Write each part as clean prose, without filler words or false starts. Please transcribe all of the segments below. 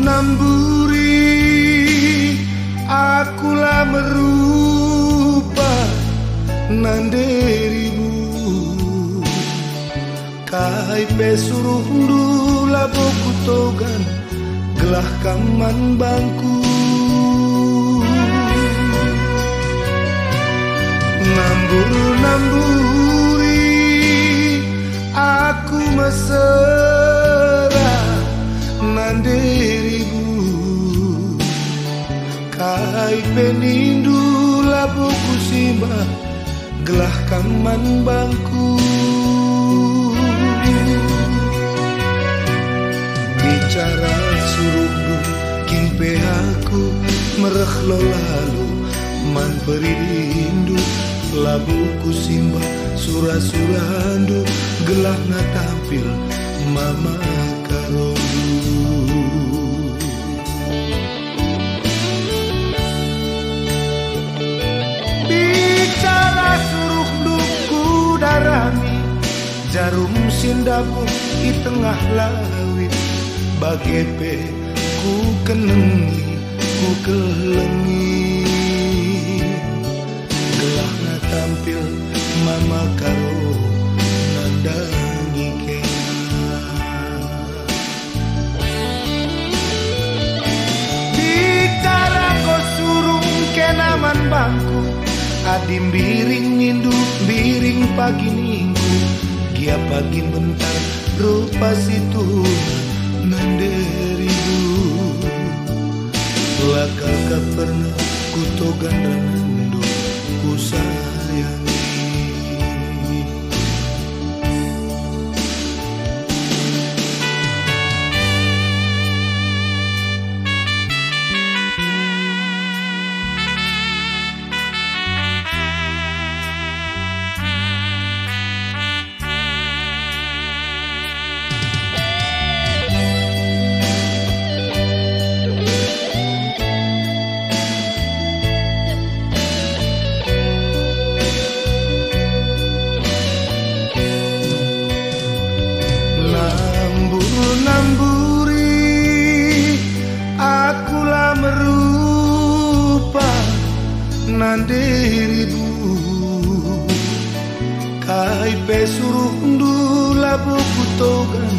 Namburi akulah merupa nanderibu kai pesuruh ndula boku togan gelah kaman bangku namburi aku mesra nanderibu kai penindu labuku simba gelah kaman bangku bicara suruhku kimpe aku mereh lo lalu man perindu labuku simba sura-surandu gelah na tampil mama karondu bicara suruh duku darami jarum sindapu di tengah lawit bagepe ku kenengi ku kelengi gelah na tampil mama karo nandangi kena bicara kau surung kenaman bangku adim biring nindu biring pagi minggu gia pagi bentar rupa situ nanderidu lakal ka pernah kutogan ranando ku sayangi Namburi akulah merupa nanderibu kai pesuruh ndula buku togan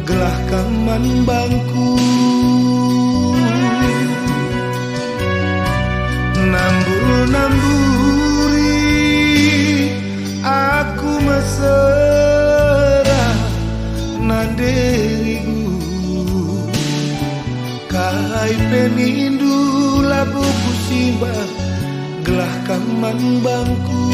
gelah kaman bangku namburi aku mesra nanderibu kai penindu labuku simba gelah kaman bangku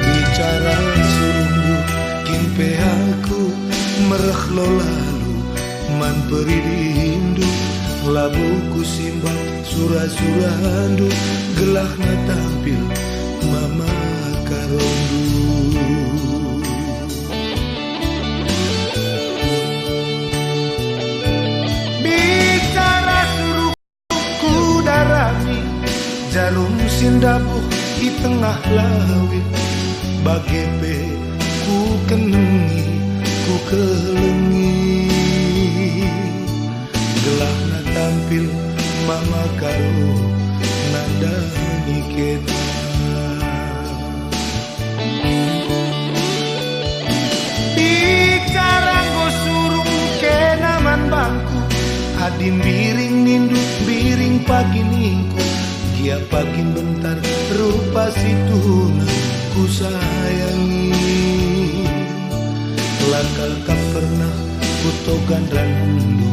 bicara sungguh kimpe aku mereh lo lalu man perindu labuku simba sura-surandu gelah na tampil mama karondu jarum sindabuh di tengah lawit bagepe ku kenengi ku kelengi gelah na tampil mama karo nandangi kena bicara go surung kenaman bangku adim biring nindu biring pagi minggu gia pagi bentar rupa situ ku sayangi lakal ka pernah ku togan randu